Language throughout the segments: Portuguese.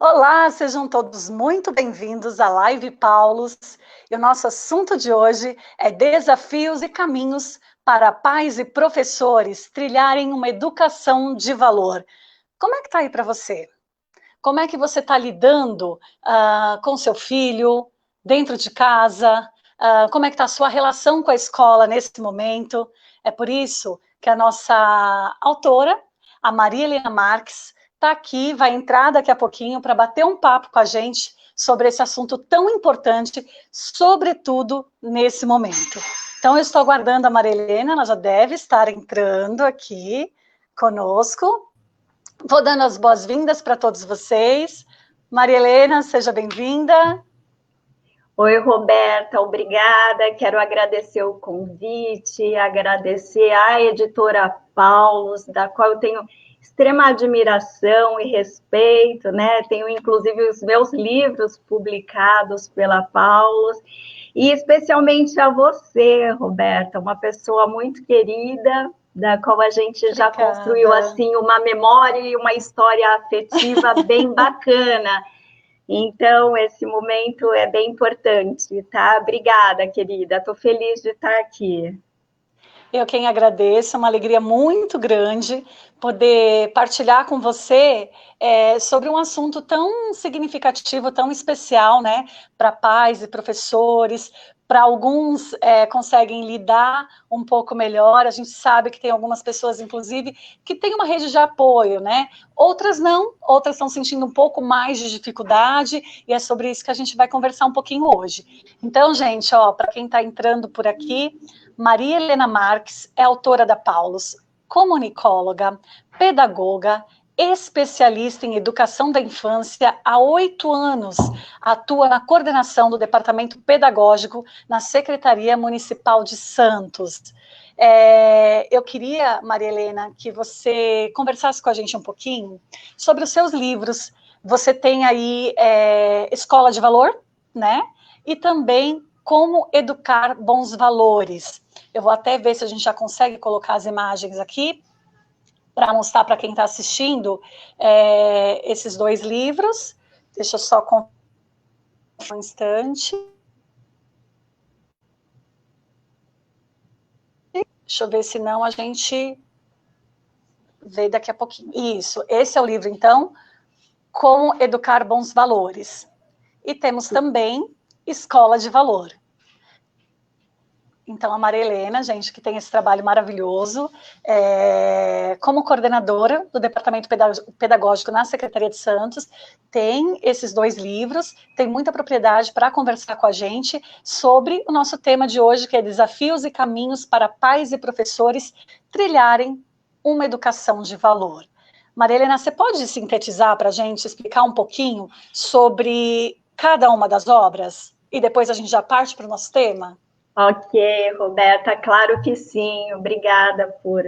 Olá, sejam todos muito bem-vindos à Live Paulus. E o nosso assunto de hoje é desafios e caminhos para pais e professores trilharem uma educação de valor. Como é que está aí para você? Como é que você está lidando com seu filho, dentro de casa? Como é que está a sua relação com a escola nesse momento? É por isso que a nossa autora, a Maria Helena Marques, está aqui, vai entrar daqui a pouquinho para bater um papo com a gente sobre esse assunto tão importante, sobretudo nesse momento. Então, eu estou aguardando a Maria Helena, ela já deve estar entrando aqui conosco. Vou dando as boas-vindas para todos vocês. Maria Helena, seja bem-vinda. Oi, Roberta, obrigada. Quero agradecer o convite, agradecer à editora Paulus, da qual eu tenho extrema admiração e respeito, né? Tenho, inclusive, os meus livros publicados pela Paulus, e especialmente a você, Roberta, uma pessoa muito querida, da qual a gente já construiu, assim, uma memória e uma história afetiva bem bacana. Então, esse momento é bem importante, tá? Obrigada, querida. Estou feliz de estar aqui. Eu quem agradeço, é uma alegria muito grande poder partilhar com você sobre um assunto tão significativo, tão especial, né, para pais e professores. Para alguns conseguem lidar um pouco melhor, a gente sabe que tem algumas pessoas, inclusive, que têm uma rede de apoio, né? Outras não, outras estão sentindo um pouco mais de dificuldade, e é sobre isso que a gente vai conversar um pouquinho hoje. Então, gente, para quem está entrando por aqui, Maria Helena Marques é autora da Paulus, comunicóloga, pedagoga, especialista em educação da infância há 8 anos, atua na coordenação do departamento pedagógico na Secretaria Municipal de Santos. Eu queria, Maria Helena, que você conversasse com a gente um pouquinho sobre os seus livros. Você tem aí Escola de Valor, né? E também Como Educar Bons Valores. Eu vou até ver se a gente já consegue colocar as imagens aqui para mostrar para quem está assistindo esses 2 livros. Deixa eu só um instante. Deixa eu ver se não a gente vê daqui a pouquinho. Isso, esse é o livro, então, Como Educar Bons Valores. E temos também Escola de Valor. Então, a Maria Helena, gente, que tem esse trabalho maravilhoso, como coordenadora do Departamento Pedagógico na Secretaria de Santos, tem esses 2 livros, tem muita propriedade para conversar com a gente sobre o nosso tema de hoje, que é desafios e caminhos para pais e professores trilharem uma educação de valor. Maria Helena, você pode sintetizar para a gente, explicar um pouquinho sobre cada uma das obras? E depois a gente já parte para o nosso tema? Ok, Roberta, claro que sim. Obrigada por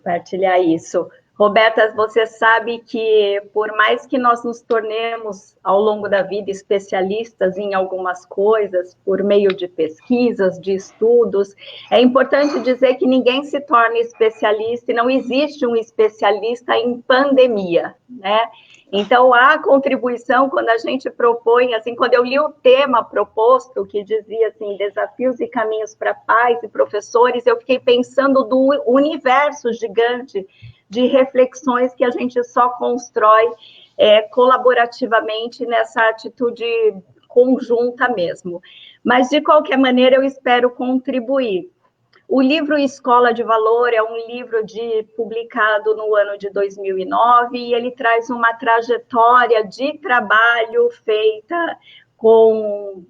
partilhar isso. Roberta, você sabe que por mais que nós nos tornemos ao longo da vida especialistas em algumas coisas, por meio de pesquisas, de estudos, é importante dizer que ninguém se torna especialista e não existe um especialista em pandemia, né? Então, a contribuição, quando a gente propõe, assim, quando eu li o tema proposto, que dizia, assim, desafios e caminhos para pais e professores, eu fiquei pensando do universo gigante de reflexões que a gente só constrói colaborativamente nessa atitude conjunta mesmo. Mas, de qualquer maneira, eu espero contribuir. O livro Escola de Valor é um livro publicado no ano de 2009 e ele traz uma trajetória de trabalho feita com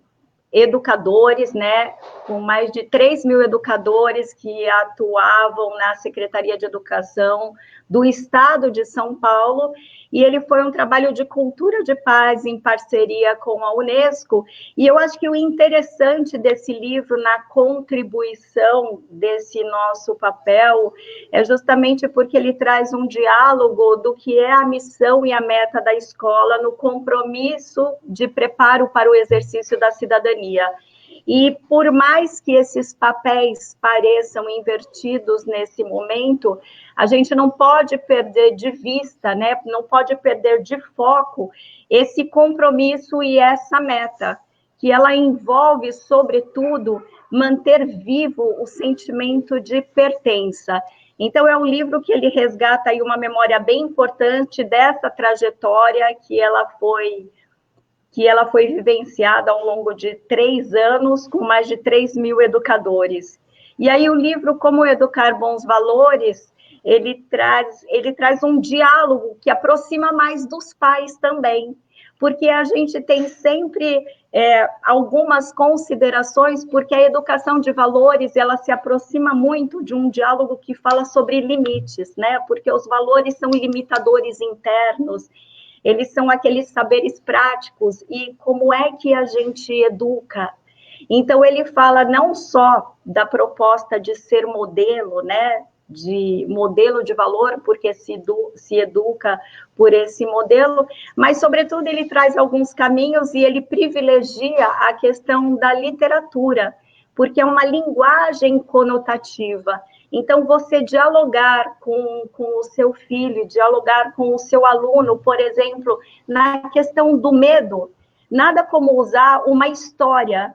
educadores, né, com mais de 3.000 educadores que atuavam na Secretaria de Educação do Estado de São Paulo, e ele foi um trabalho de cultura de paz em parceria com a Unesco, e eu acho que o interessante desse livro, na contribuição desse nosso papel, é justamente porque ele traz um diálogo do que é a missão e a meta da escola no compromisso de preparo para o exercício da cidadania. E por mais que esses papéis pareçam invertidos nesse momento, a gente não pode perder de vista, né? Não pode perder de foco esse compromisso e essa meta, que ela envolve, sobretudo, manter vivo o sentimento de pertença. Então, é um livro que ele resgata aí uma memória bem importante dessa trajetória que ela foi vivenciada ao longo de 3 anos, com mais de 3.000 educadores. E aí o livro, Como Educar Bons Valores, ele traz um diálogo que aproxima mais dos pais também, porque a gente tem sempre algumas considerações, porque a educação de valores, ela se aproxima muito de um diálogo que fala sobre limites, né? Porque os valores são limitadores internos, eles são aqueles saberes práticos, e como é que a gente educa? Então, ele fala não só da proposta de ser modelo, né, de modelo de valor, porque se educa por esse modelo, mas, sobretudo, ele traz alguns caminhos e ele privilegia a questão da literatura, porque é uma linguagem conotativa. Então, você dialogar com o seu filho, dialogar com o seu aluno, por exemplo, na questão do medo, nada como usar uma história.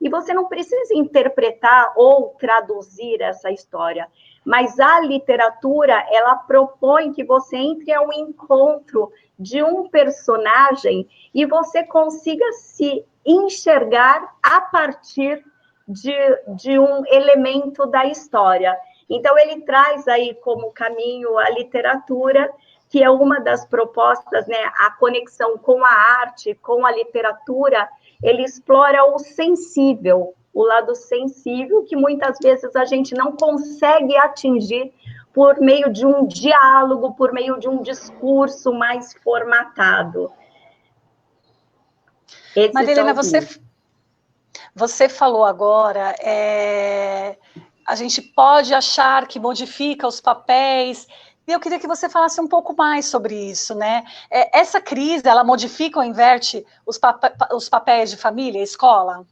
E você não precisa interpretar ou traduzir essa história, mas a literatura, ela propõe que você entre ao encontro de um personagem e você consiga se enxergar a partir de um elemento da história. Então, ele traz aí como caminho a literatura, que é uma das propostas, né, a conexão com a arte, com a literatura, ele explora o sensível, o lado sensível, que muitas vezes a gente não consegue atingir por meio de um diálogo, por meio de um discurso mais formatado. Marilena, você falou agora, a gente pode achar que modifica os papéis, e eu queria que você falasse um pouco mais sobre isso, né? Essa crise, ela modifica ou inverte os papéis de família, escola?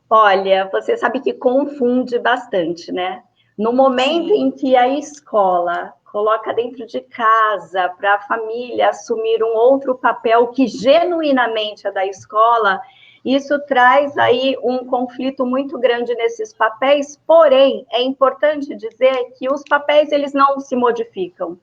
Olha, você sabe que confunde bastante, né? No momento em que a escola coloca dentro de casa para a família assumir um outro papel que genuinamente é da escola, isso traz aí um conflito muito grande nesses papéis, porém, é importante dizer que os papéis, eles não se modificam.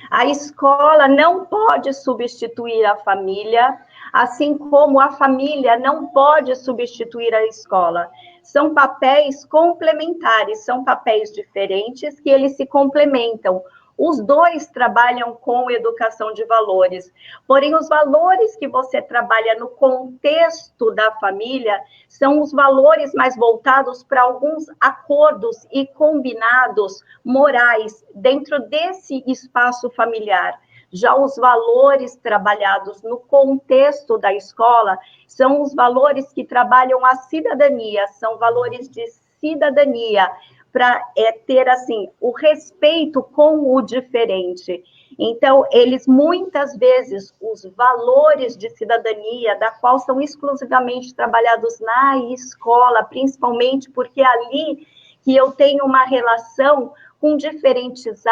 A escola não pode substituir a família, assim como a família não pode substituir a escola. São papéis complementares, são papéis diferentes que eles se complementam. Os dois trabalham com educação de valores, porém os valores que você trabalha no contexto da família são os valores mais voltados para alguns acordos e combinados morais dentro desse espaço familiar. Já os valores trabalhados no contexto da escola são os valores que trabalham a cidadania, são valores de cidadania, para ter, assim, o respeito com o diferente. Então, eles, muitas vezes, os valores de cidadania, da qual são exclusivamente trabalhados na escola, principalmente porque é ali que eu tenho uma relação com diferentes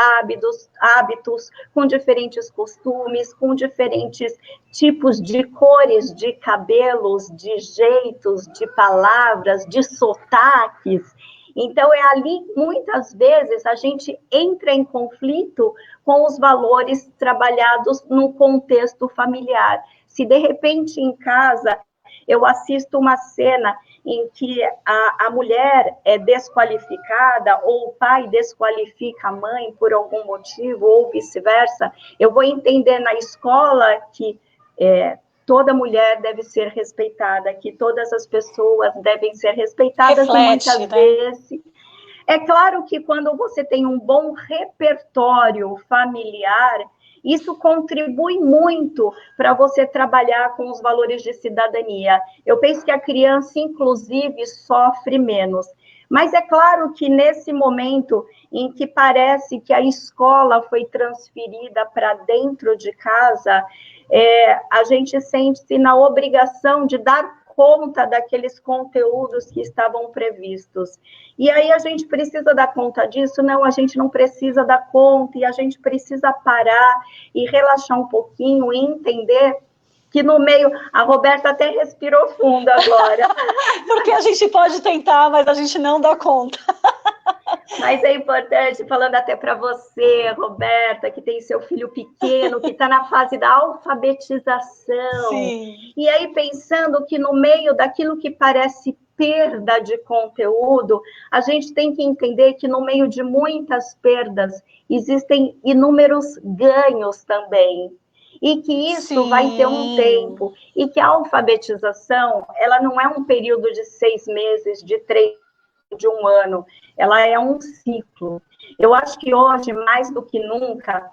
hábitos, com diferentes costumes, com diferentes tipos de cores de cabelos, de jeitos, de palavras, de sotaques. Então, é ali, muitas vezes, a gente entra em conflito com os valores trabalhados no contexto familiar. Se, de repente, em casa, eu assisto uma cena em que a mulher é desqualificada, ou o pai desqualifica a mãe por algum motivo, ou vice-versa, eu vou entender na escola que toda mulher deve ser respeitada, que todas as pessoas devem ser respeitadas. Reflete, e muitas vezes... É claro que quando você tem um bom repertório familiar, isso contribui muito para você trabalhar com os valores de cidadania. Eu penso que a criança, inclusive, sofre menos. Mas é claro que nesse momento em que parece que a escola foi transferida para dentro de casa, a gente sente-se na obrigação de dar conta daqueles conteúdos que estavam previstos. E aí a gente precisa dar conta disso? Não, a gente não precisa dar conta, e a gente precisa parar e relaxar um pouquinho e entender que no meio... A Roberta até respirou fundo agora. Porque a gente pode tentar, mas a gente não dá conta. Mas é importante, falando até para você, Roberta, que tem seu filho pequeno, que está na fase da alfabetização. Sim. E aí pensando que no meio daquilo que parece perda de conteúdo, a gente tem que entender que no meio de muitas perdas existem inúmeros ganhos também. E que isso Sim. vai ter um tempo. E que a alfabetização, ela não é um período de 6 meses, de 3, de um ano, ela é um ciclo. Eu acho que hoje, mais do que nunca,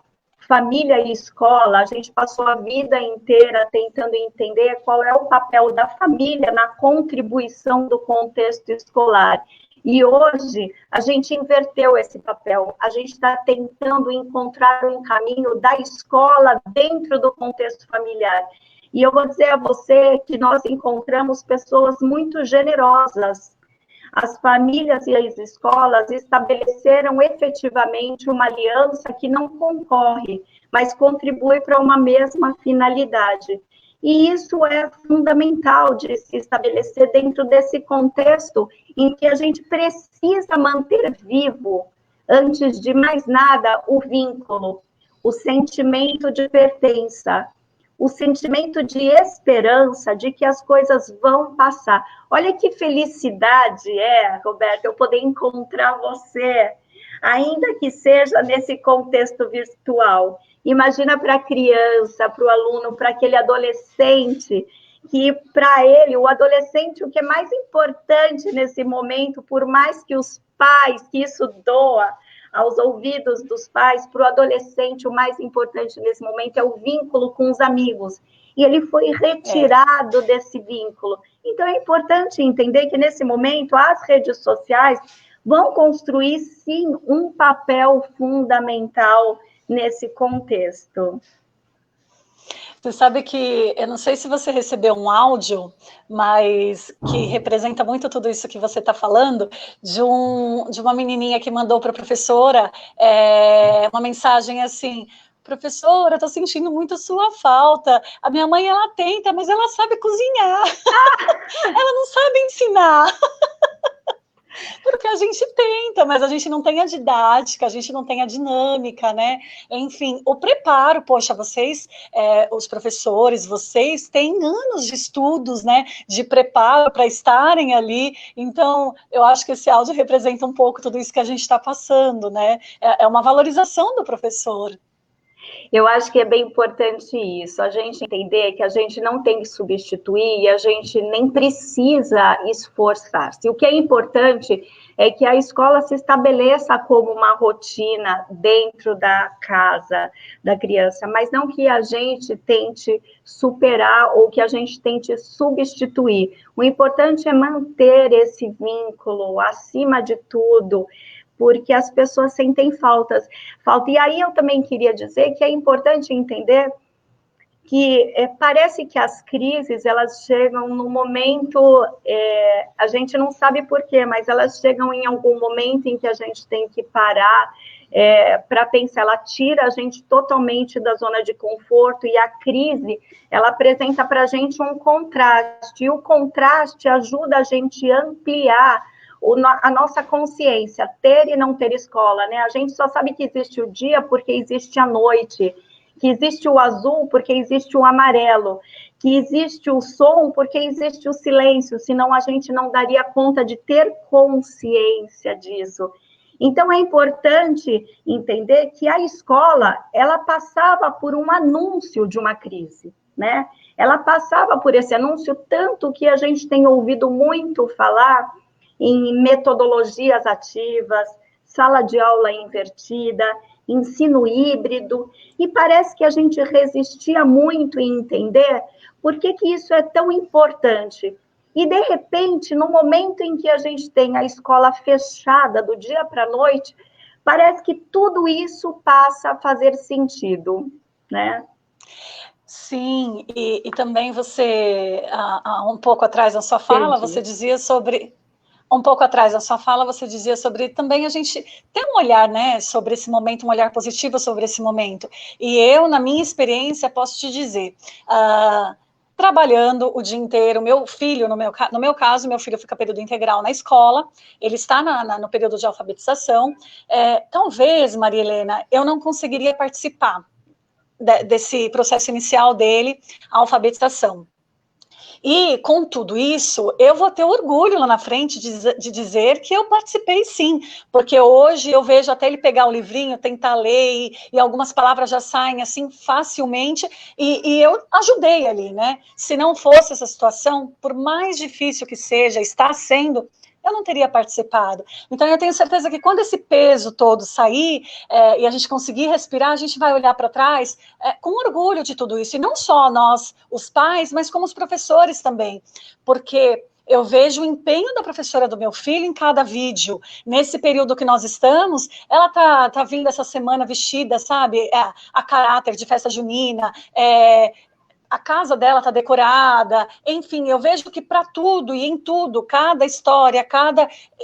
família e escola, a gente passou a vida inteira tentando entender qual é o papel da família na contribuição do contexto escolar. E hoje, a gente inverteu esse papel. A gente está tentando encontrar um caminho da escola dentro do contexto familiar. E eu vou dizer a você que nós encontramos pessoas muito generosas. As famílias e as escolas estabeleceram efetivamente uma aliança que não concorre, mas contribui para uma mesma finalidade. E isso é fundamental de se estabelecer dentro desse contexto em que a gente precisa manter vivo, antes de mais nada, o vínculo, o sentimento de pertença, o sentimento de esperança de que as coisas vão passar. Olha que felicidade Roberta, eu poder encontrar você, ainda que seja nesse contexto virtual. Imagina para a criança, para o aluno, para aquele adolescente, que para ele, o adolescente, o que é mais importante nesse momento, por mais que os pais, que isso doa aos ouvidos dos pais, para o adolescente, o mais importante nesse momento é o vínculo com os amigos. E ele foi retirado desse vínculo. Então, é importante entender que, nesse momento, as redes sociais vão construir, sim, um papel fundamental nesse contexto. Você sabe que, eu não sei se você recebeu um áudio, mas que representa muito tudo isso que você está falando, de uma menininha que mandou para a professora uma mensagem assim: professora, estou sentindo muito sua falta. A minha mãe, ela tenta, mas ela sabe cozinhar. Ela não sabe ensinar. Porque a gente tenta, mas a gente não tem a didática, a gente não tem a dinâmica, né? Enfim, o preparo, poxa, vocês, os professores, vocês têm anos de estudos, né? De preparo para estarem ali. Então, eu acho que esse áudio representa um pouco tudo isso que a gente está passando, né? É uma valorização do professor. Eu acho que é bem importante isso, a gente entender que a gente não tem que substituir e a gente nem precisa esforçar-se. O que é importante é que a escola se estabeleça como uma rotina dentro da casa da criança, mas não que a gente tente superar ou que a gente tente substituir. O importante é manter esse vínculo acima de tudo, porque as pessoas sentem falta. E aí eu também queria dizer que é importante entender que parece que as crises, elas chegam no momento, a gente não sabe por quê, mas elas chegam em algum momento em que a gente tem que parar para pensar, ela tira a gente totalmente da zona de conforto, e a crise, ela apresenta para a gente um contraste, e o contraste ajuda a gente a ampliar a nossa consciência, ter e não ter escola, né? A gente só sabe que existe o dia porque existe a noite, que existe o azul porque existe o amarelo, que existe o som porque existe o silêncio, senão a gente não daria conta de ter consciência disso. Então, é importante entender que a escola, ela passava por um anúncio de uma crise, né? Ela passava por esse anúncio, tanto que a gente tem ouvido muito falar em metodologias ativas, sala de aula invertida, ensino híbrido, e parece que a gente resistia muito em entender por que isso é tão importante. E, de repente, no momento em que a gente tem a escola fechada do dia para a noite, parece que tudo isso passa a fazer sentido, né? Sim, e também você, um pouco atrás na sua fala, Perdi. você dizia sobre. Um pouco atrás da sua fala, você dizia sobre também a gente ter um olhar, né, sobre esse momento, um olhar positivo sobre esse momento. E eu, na minha experiência, posso te dizer, trabalhando o dia inteiro, meu filho, no meu caso, meu filho fica período integral na escola, ele está no período de alfabetização. Talvez, Maria Helena, eu não conseguiria participar desse processo inicial dele, a alfabetização. E, com tudo isso, eu vou ter orgulho lá na frente de dizer que eu participei sim, porque hoje eu vejo até ele pegar o livrinho, tentar ler, e algumas palavras já saem assim facilmente, e eu ajudei ali, né? Se não fosse essa situação, por mais difícil que seja, está sendo, eu não teria participado. Então, eu tenho certeza que quando esse peso todo sair, e a gente conseguir respirar, a gente vai olhar para trás com orgulho de tudo isso. E não só nós, os pais, mas como os professores também. Porque eu vejo o empenho da professora do meu filho em cada vídeo. Nesse período que nós estamos, ela tá vindo essa semana vestida, sabe, a caráter de festa junina, a casa dela está decorada, enfim, eu vejo que para tudo e em tudo, cada história,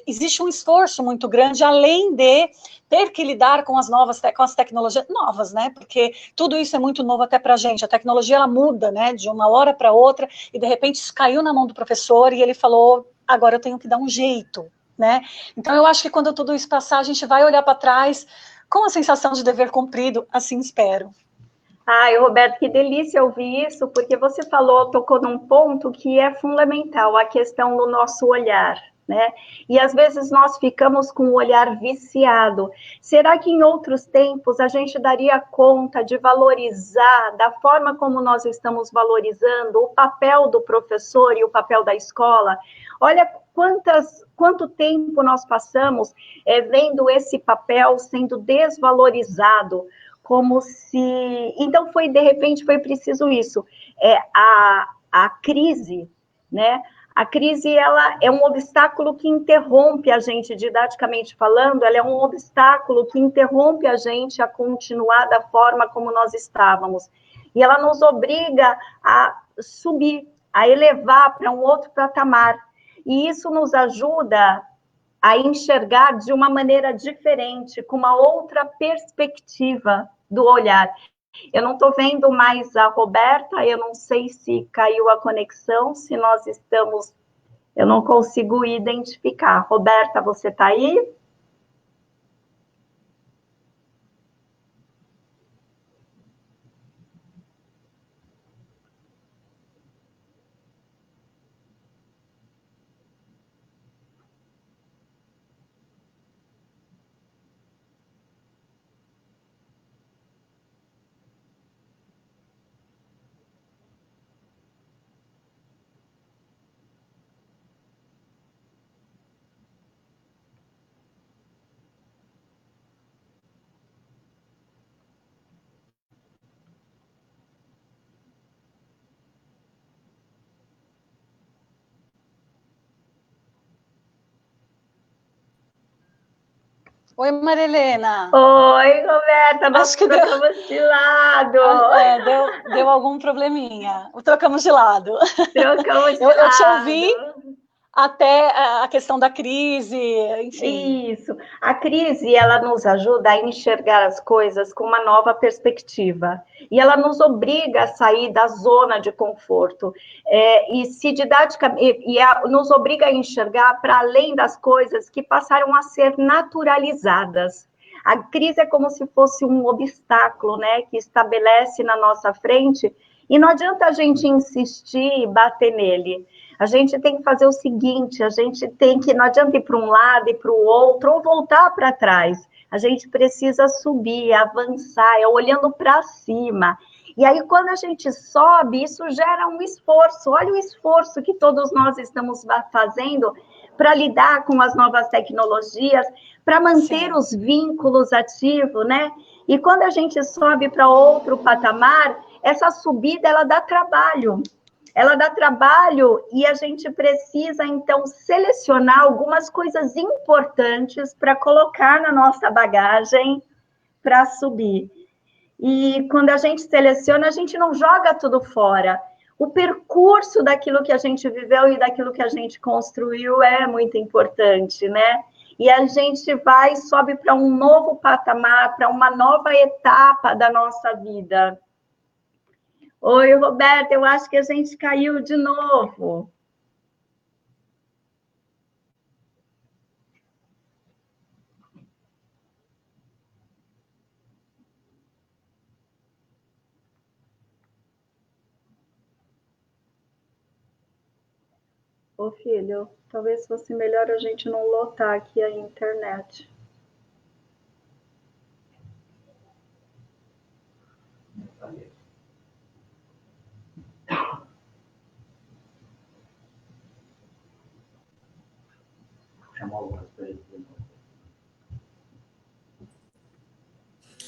existe um esforço muito grande, além de ter que lidar com com as tecnologias novas, né? Porque tudo isso é muito novo até para a gente. A tecnologia ela muda, né? De uma hora para outra, e de repente isso caiu na mão do professor e ele falou: agora eu tenho que dar um jeito, né? Então eu acho que quando tudo isso passar, a gente vai olhar para trás com a sensação de dever cumprido, assim espero. Ai, Roberto, que delícia ouvir isso, porque você tocou num ponto que é fundamental, a questão do nosso olhar, né? E às vezes nós ficamos com o olhar viciado. Será que em outros tempos a gente daria conta de valorizar, da forma como nós estamos valorizando, o papel do professor e o papel da escola? Olha quanto tempo nós passamos vendo esse papel sendo desvalorizado, como se... Então, de repente, foi preciso isso. A crise, né? A crise, ela é um obstáculo que interrompe a gente, didaticamente falando, ela é um obstáculo que interrompe a gente a continuar da forma como nós estávamos. E ela nos obriga a subir, a elevar para um outro patamar. E isso nos ajuda a enxergar de uma maneira diferente, com uma outra perspectiva do olhar. Eu não estou vendo mais a Roberta, eu não sei se caiu a conexão, se nós estamos... Eu não consigo identificar. Roberta, você está aí? Oi, Marilena. Oi, Roberta, nós Acho que trocamos de lado. deu algum probleminha. Trocamos de lado. Trocamos de Eu te ouvi lado. até a questão da crise, enfim. Isso. A crise, ela nos ajuda a enxergar as coisas com uma nova perspectiva. E ela nos obriga a sair da zona de conforto. Nos obriga a enxergar para além das coisas que passaram a ser naturalizadas. A crise é como se fosse um obstáculo, né, que estabelece na nossa frente, e não adianta a gente insistir e bater nele. A gente tem que fazer o seguinte, não adianta ir para um lado e para o outro, ou voltar para trás. A gente precisa subir, avançar, olhando para cima. E aí, quando a gente sobe, isso gera um esforço. Olha o esforço que todos nós estamos fazendo para lidar com as novas tecnologias, para manter Sim. os vínculos ativos, né? E quando a gente sobe para outro patamar, essa subida, ela dá trabalho. Ela dá trabalho e a gente precisa, então, selecionar algumas coisas importantes para colocar na nossa bagagem para subir. E quando a gente seleciona, a gente não joga tudo fora. O percurso daquilo que a gente viveu e daquilo que a gente construiu é muito importante, né? E a gente vai, sobe para um novo patamar, para uma nova etapa da nossa vida. Oi, Roberta, eu acho que a gente caiu de novo. Ô, filho, talvez fosse melhor a gente não lotar aqui a internet.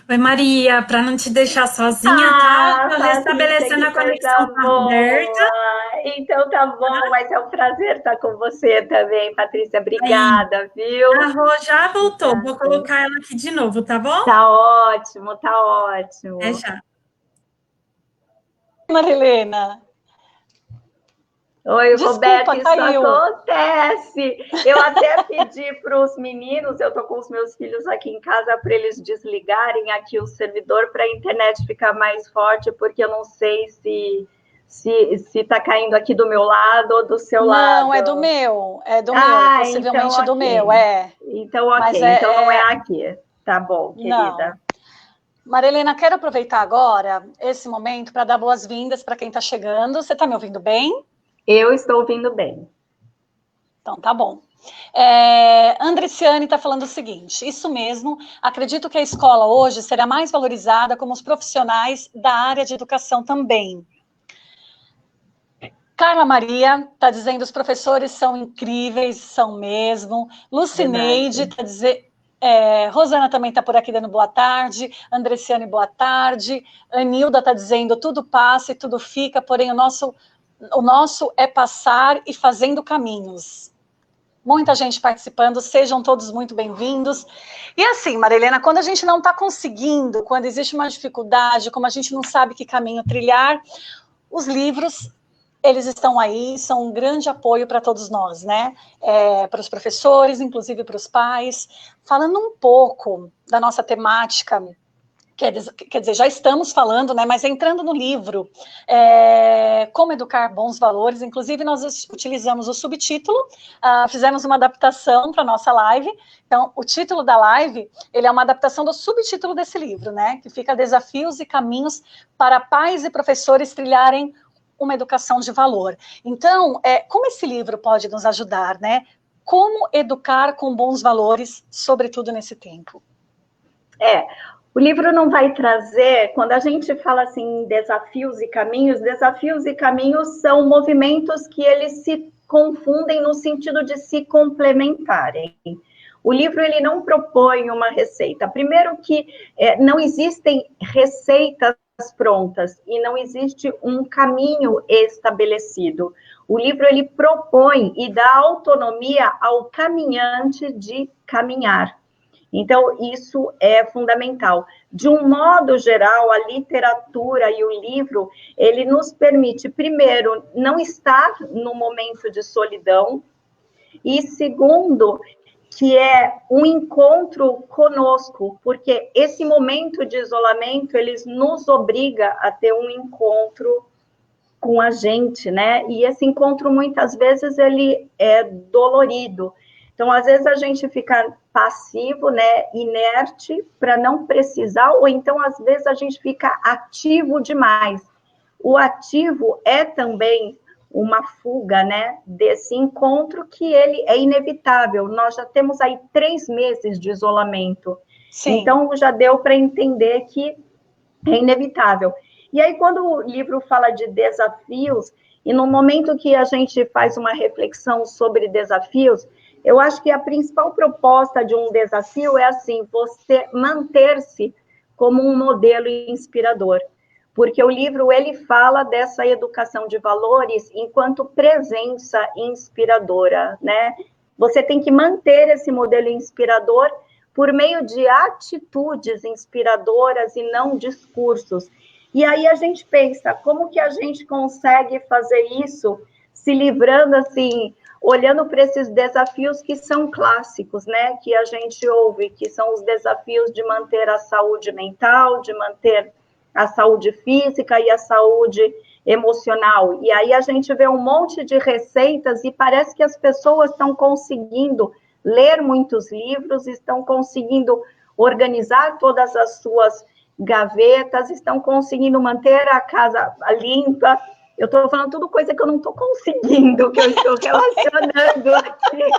Oi, Maria, para não te deixar sozinha, tá? Tô restabelecendo a conexão com a Roberta. Então tá bom, mas é um prazer estar com você também, Patrícia. Obrigada, viu? A Rô já voltou, vou colocar ela aqui de novo, tá bom? Tá ótimo, tá ótimo. É já. Marilena. Oi, Desculpa, Roberta, isso caiu. acontece. Eu até pedi para os meninos, eu estou com os meus filhos aqui em casa, para eles desligarem aqui o servidor para a internet ficar mais forte, porque eu não sei se está caindo aqui do meu lado ou do seu lado. Não, é do meu, possivelmente então, do okay. meu, é. Então, ok, mas então não é aqui. Tá bom, querida. Não. Marilena, quero aproveitar agora esse momento para dar boas-vindas para quem está chegando. Você está me ouvindo bem? Eu estou ouvindo bem. Então, tá bom. Andriciane está falando o seguinte, isso mesmo, acredito que a escola hoje será mais valorizada como os profissionais da área de educação também. Carla Maria está dizendo, os professores são incríveis, são mesmo. Lucineide está dizendo... Rosana também está por aqui dando boa tarde, Andreciane, boa tarde, Anilda está dizendo, tudo passa e tudo fica, porém o nosso é passar e fazendo caminhos. Muita gente participando, sejam todos muito bem-vindos. E assim, Marilena, quando a gente não está conseguindo, quando existe uma dificuldade, como a gente não sabe que caminho trilhar, os livros, eles estão aí, são um grande apoio para todos nós, né? Para os professores, inclusive para os pais. Falando um pouco da nossa temática, quer dizer, já estamos falando, né, mas entrando no livro, Como Educar Bons Valores, inclusive nós utilizamos o subtítulo, fizemos uma adaptação para a nossa live, então o título da live, ele é uma adaptação do subtítulo desse livro, né, que fica Desafios e Caminhos para Pais e Professores Trilharem uma Educação de Valor. Então, como esse livro pode nos ajudar, né, como educar com bons valores, sobretudo nesse tempo? O livro não vai trazer, quando a gente fala assim, desafios e caminhos são movimentos que eles se confundem no sentido de se complementarem. O livro, ele não propõe uma receita. Primeiro que não existem receitas prontas e não existe um caminho estabelecido. O livro, ele propõe e dá autonomia ao caminhante de caminhar. Então, isso é fundamental. De um modo geral, a literatura e o livro, ele nos permite, primeiro, não estar no momento de solidão, e segundo, que é um encontro conosco, porque esse momento de isolamento, ele nos obriga a ter um encontro com a gente, né? E esse encontro, muitas vezes, ele é dolorido. Então, às vezes, a gente fica passivo, né, inerte, para não precisar, ou então, às vezes, a gente fica ativo demais. O ativo é também uma fuga, né, desse encontro que ele é inevitável. Nós já temos aí 3 meses de isolamento. Sim. Então, já deu para entender que é inevitável. E aí, quando o livro fala de desafios, e no momento que a gente faz uma reflexão sobre desafios, eu acho que a principal proposta de um desafio é assim, você manter-se como um modelo inspirador. Porque o livro, ele fala dessa educação de valores enquanto presença inspiradora, né? Você tem que manter esse modelo inspirador por meio de atitudes inspiradoras e não discursos. E aí a gente pensa, como que a gente consegue fazer isso se livrando, assim, olhando para esses desafios que são clássicos, né, que a gente ouve, que são os desafios de manter a saúde mental, de manter a saúde física e a saúde emocional. E aí a gente vê um monte de receitas e parece que as pessoas estão conseguindo ler muitos livros, estão conseguindo organizar todas as suas gavetas, estão conseguindo manter a casa limpa. Eu estou falando tudo coisa que eu não estou conseguindo, que eu estou relacionando aqui.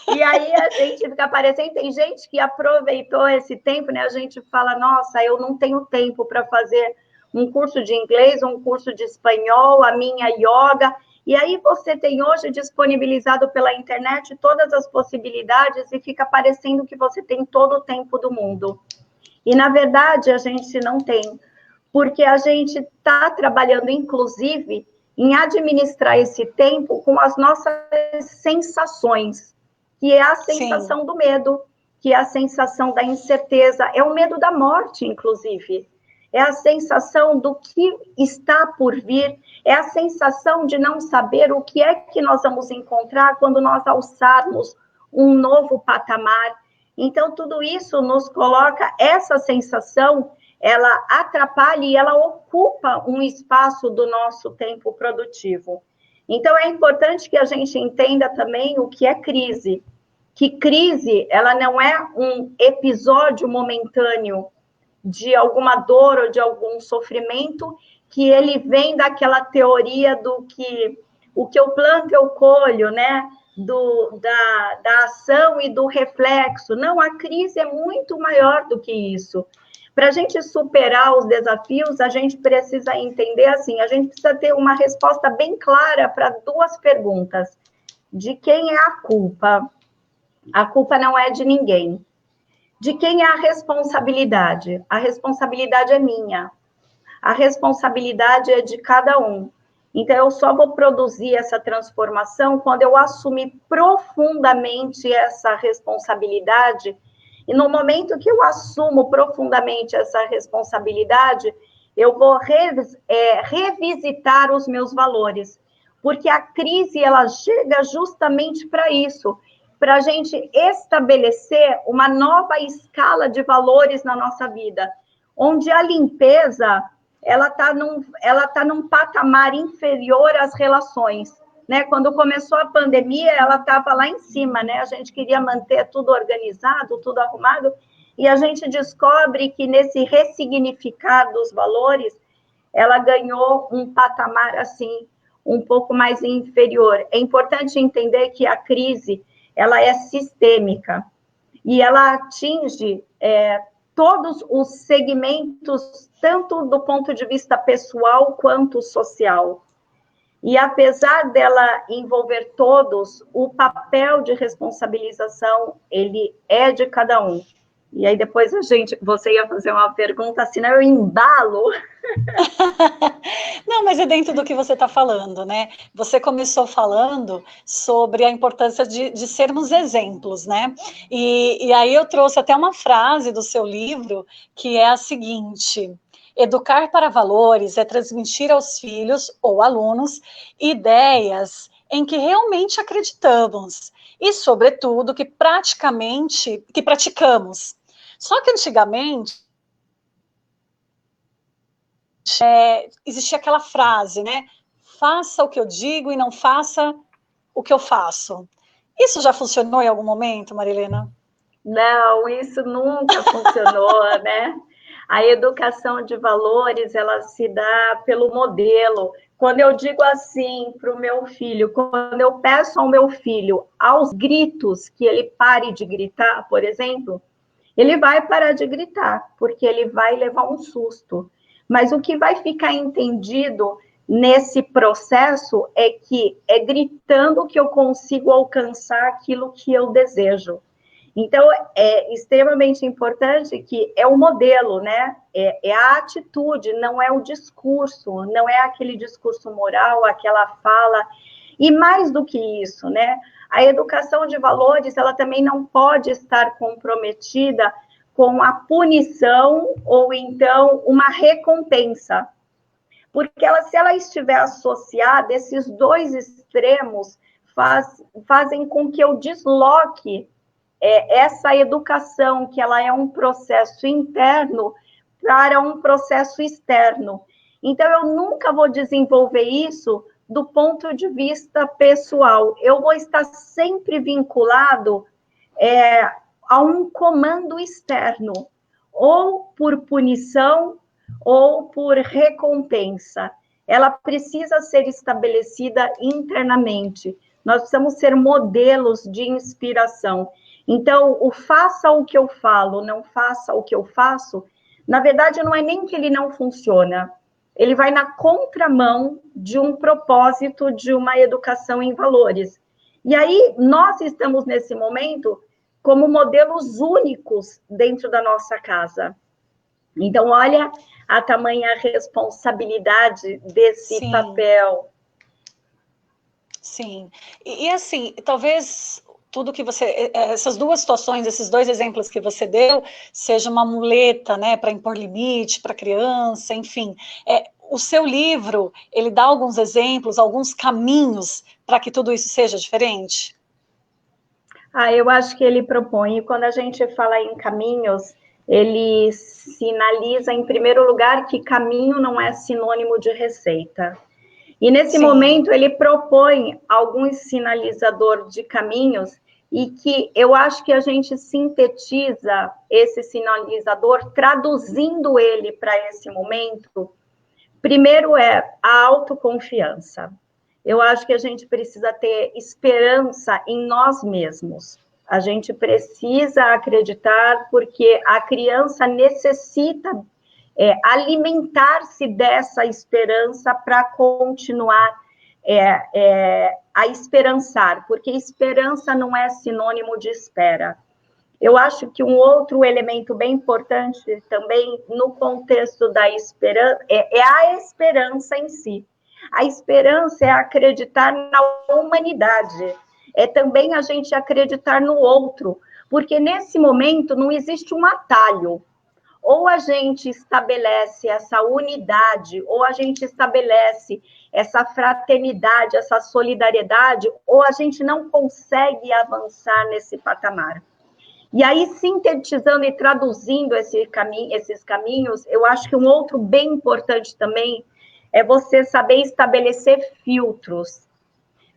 E aí a gente fica parecendo, tem gente que aproveitou esse tempo, né? A gente fala, nossa, eu não tenho tempo para fazer um curso de inglês, um curso de espanhol, a minha yoga. E aí você tem hoje disponibilizado pela internet todas as possibilidades e fica parecendo que você tem todo o tempo do mundo. E, na verdade, a gente não tem, porque a gente está trabalhando, inclusive, em administrar esse tempo com as nossas sensações, que é a sensação do medo, que é a sensação da incerteza, é o medo da morte, inclusive. É a sensação do que está por vir, é a sensação de não saber o que é que nós vamos encontrar quando nós alçarmos um novo patamar. Então, tudo isso nos coloca, essa sensação, ela atrapalha e ela ocupa um espaço do nosso tempo produtivo. Então, é importante que a gente entenda também o que é crise. Que crise, ela não é um episódio momentâneo de alguma dor ou de algum sofrimento, que ele vem daquela teoria do que o que eu planto eu colho, né? Da ação e do reflexo. Não, a crise é muito maior do que isso. Para a gente superar os desafios, a gente precisa entender assim, a gente precisa ter uma resposta bem clara para duas perguntas. De quem é a culpa? A culpa não é de ninguém. De quem é a responsabilidade? A responsabilidade é minha. A responsabilidade é de cada um. Então, eu só vou produzir essa transformação quando eu assumir profundamente essa responsabilidade. E no momento que eu assumo profundamente essa responsabilidade, eu vou revisitar os meus valores. Porque a crise, ela chega justamente para isso, para a gente estabelecer uma nova escala de valores na nossa vida, onde a limpeza ela está num patamar inferior às relações, né? Quando começou a pandemia, ela estava lá em cima, né? A gente queria manter tudo organizado, tudo arrumado, e a gente descobre que nesse ressignificar dos valores, ela ganhou um patamar assim um pouco mais inferior. É importante entender que a crise ela é sistêmica e ela atinge todos os segmentos, tanto do ponto de vista pessoal quanto social. E apesar dela envolver todos, o papel de responsabilização, ele é de cada um. E aí depois você ia fazer uma pergunta, senão eu embalo. Não, mas é dentro do que você está falando, né? Você começou falando sobre a importância de sermos exemplos, né? E aí eu trouxe até uma frase do seu livro, que é a seguinte: educar para valores é transmitir aos filhos ou alunos ideias em que realmente acreditamos e, sobretudo, que praticamos. Só que antigamente existia aquela frase, né? Faça o que eu digo e não faça o que eu faço. Isso já funcionou em algum momento, Marilena? Não, isso nunca funcionou, né? A educação de valores, ela se dá pelo modelo. Quando eu digo assim para o meu filho, quando eu peço ao meu filho, aos gritos, que ele pare de gritar, por exemplo, ele vai parar de gritar, porque ele vai levar um susto. Mas o que vai ficar entendido nesse processo é que é gritando que eu consigo alcançar aquilo que eu desejo. Então, é extremamente importante que é o modelo, né? É a atitude, não é o discurso, não é aquele discurso moral, aquela fala E mais do que isso, né? A educação de valores, ela também não pode estar comprometida com a punição ou então uma recompensa. Porque se ela estiver associada, esses dois extremos fazem com que eu desloque essa educação, que ela é um processo interno, para um processo externo. Então, eu nunca vou desenvolver isso do ponto de vista pessoal. Eu vou estar sempre vinculado a um comando externo, ou por punição, ou por recompensa. Ela precisa ser estabelecida internamente. Nós precisamos ser modelos de inspiração. Então, o faça o que eu falo, não faça o que eu faço, na verdade, não é nem que ele não funciona, ele vai na contramão de um propósito de uma educação em valores. E aí, nós estamos nesse momento como modelos únicos dentro da nossa casa. Então, olha a tamanha responsabilidade desse papel. Sim. E assim, talvez tudo que você, essas duas situações, esses dois exemplos que você deu, seja uma muleta, né, para impor limite para a criança, enfim. O seu livro, ele dá alguns exemplos, alguns caminhos para que tudo isso seja diferente? Eu acho que ele propõe, e quando a gente fala em caminhos, ele sinaliza, em primeiro lugar, que caminho não é sinônimo de receita. E nesse momento ele propõe alguns sinalizadores de caminhos e que eu acho que a gente sintetiza esse sinalizador traduzindo ele para esse momento. Primeiro é a autoconfiança. Eu acho que a gente precisa ter esperança em nós mesmos. A gente precisa acreditar porque a criança necessita alimentar-se dessa esperança para continuar a esperançar, porque esperança não é sinônimo de espera. Eu acho que um outro elemento bem importante também no contexto da esperança é a esperança em si. A esperança é acreditar na humanidade, é também a gente acreditar no outro, porque nesse momento não existe um atalho. Ou a gente estabelece essa unidade, ou a gente estabelece essa fraternidade, essa solidariedade, ou a gente não consegue avançar nesse patamar. E aí, sintetizando e traduzindo esses caminhos, eu acho que um outro bem importante também é você saber estabelecer filtros.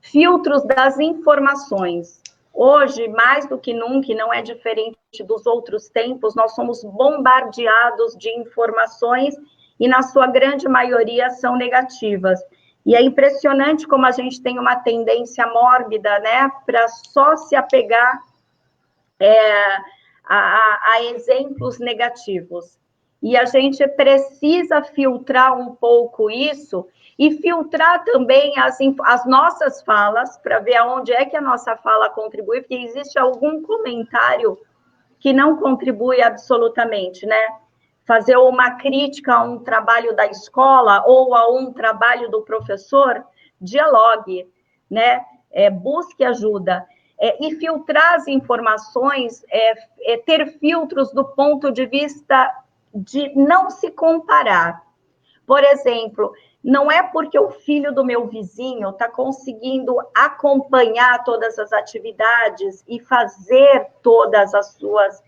Filtros das informações. Hoje, mais do que nunca, e não é diferente dos outros tempos, nós somos bombardeados de informações e, na sua grande maioria, são negativas. E é impressionante como a gente tem uma tendência mórbida, né, para só se apegar a exemplos negativos. E a gente precisa filtrar um pouco isso e filtrar também as nossas falas, para ver aonde é que a nossa fala contribui, porque existe algum comentário que não contribui absolutamente, né? Fazer uma crítica a um trabalho da escola ou a um trabalho do professor, dialogue, né? Busque ajuda. E filtrar as informações, ter filtros do ponto de vista de não se comparar. Por exemplo, não é porque o filho do meu vizinho está conseguindo acompanhar todas as atividades e fazer todas as suas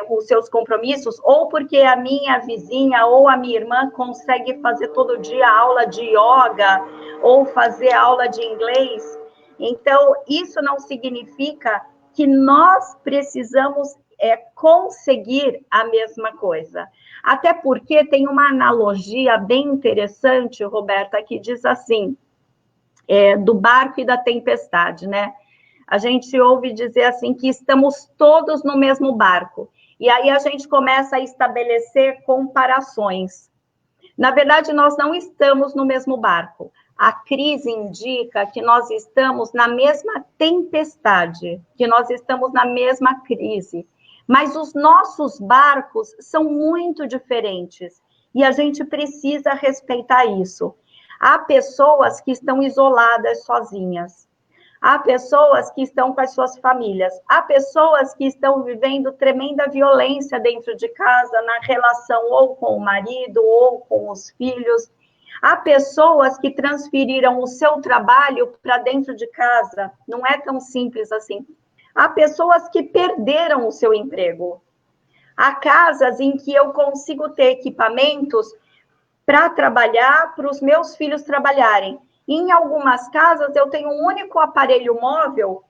os seus compromissos, ou porque a minha vizinha ou a minha irmã consegue fazer todo dia aula de yoga ou fazer aula de inglês. Então, isso não significa que nós precisamos conseguir a mesma coisa. Até porque tem uma analogia bem interessante, Roberta, que diz assim, do barco e da tempestade, né? A gente ouve dizer assim que estamos todos no mesmo barco. E aí a gente começa a estabelecer comparações. Na verdade, nós não estamos no mesmo barco. A crise indica que nós estamos na mesma tempestade, que nós estamos na mesma crise. Mas os nossos barcos são muito diferentes e a gente precisa respeitar isso. Há pessoas que estão isoladas, sozinhas. Há pessoas que estão com as suas famílias. Há pessoas que estão vivendo tremenda violência dentro de casa, na relação ou com o marido, ou com os filhos. Há pessoas que transferiram o seu trabalho para dentro de casa. Não é tão simples assim. Há pessoas que perderam o seu emprego. Há casas em que eu consigo ter equipamentos para trabalhar, para os meus filhos trabalharem. Em algumas casas, eu tenho um único aparelho móvel,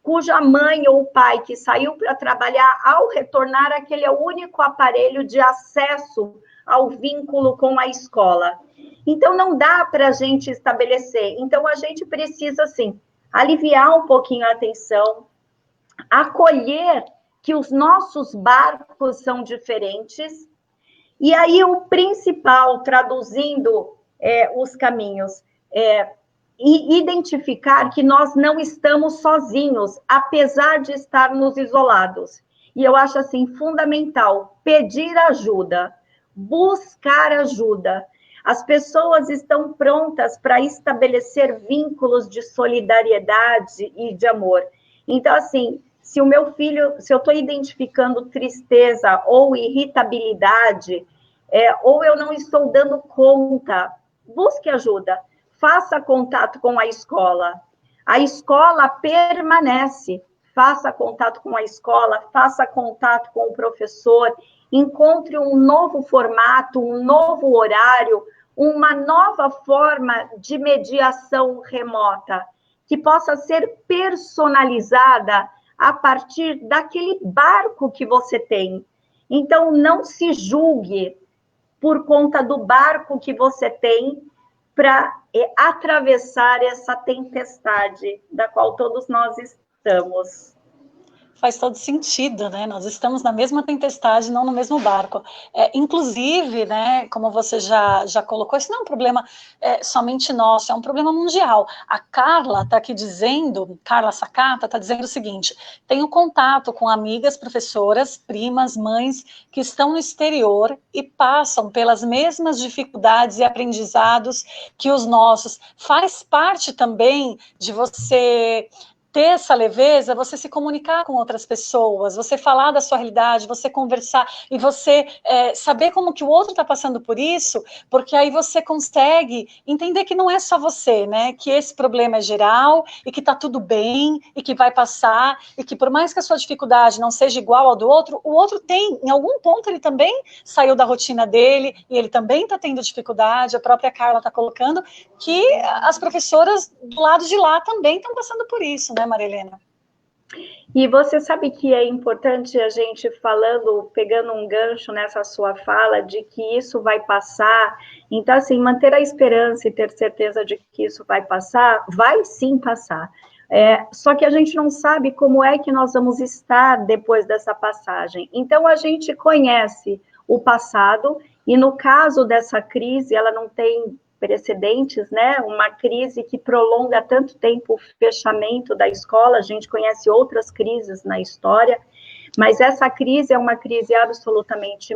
cuja mãe ou pai que saiu para trabalhar, ao retornar, aquele é o único aparelho de acesso ao vínculo com a escola. Então, não dá para a gente estabelecer. Então, a gente precisa, sim, aliviar um pouquinho a atenção, acolher que os nossos barcos são diferentes. E aí, o principal, traduzindo os caminhos, e identificar que nós não estamos sozinhos, apesar de estarmos isolados. E eu acho, assim, fundamental pedir ajuda, buscar ajuda. As pessoas estão prontas para estabelecer vínculos de solidariedade e de amor. Então, assim, se o meu filho, se eu estou identificando tristeza ou irritabilidade, ou eu não estou dando conta, busque ajuda. Faça contato com a escola. A escola permanece. Faça contato com a escola, faça contato com o professor, encontre um novo formato, um novo horário, uma nova forma de mediação remota, que possa ser personalizada a partir daquele barco que você tem. Então, não se julgue por conta do barco que você tem, para atravessar essa tempestade da qual todos nós estamos. Faz todo sentido, né? Nós estamos na mesma tempestade, não no mesmo barco. Inclusive, né, como você já colocou, isso não é um problema somente nosso, é um problema mundial. A Carla está aqui dizendo, Carla Sakata está dizendo o seguinte: tenho contato com amigas, professoras, primas, mães que estão no exterior e passam pelas mesmas dificuldades e aprendizados que os nossos. Faz parte também de você ter essa leveza, você se comunicar com outras pessoas, você falar da sua realidade, você conversar e você saber como que o outro está passando por isso, porque aí você consegue entender que não é só você, né? Que esse problema é geral e que está tudo bem e que vai passar e que por mais que a sua dificuldade não seja igual ao do outro, o outro tem, em algum ponto ele também saiu da rotina dele e ele também está tendo dificuldade. A própria Carla está colocando que as professoras do lado de lá também estão passando por isso, né, Maria Helena? E você sabe que é importante a gente falando, pegando um gancho nessa sua fala, de que isso vai passar. Então, assim, manter a esperança e ter certeza de que isso vai passar, vai sim passar. Só que a gente não sabe como é que nós vamos estar depois dessa passagem. Então, a gente conhece o passado, e no caso dessa crise, ela não tem precedentes, né? Uma crise que prolonga tanto tempo o fechamento da escola. A gente conhece outras crises na história, mas essa crise é uma crise absolutamente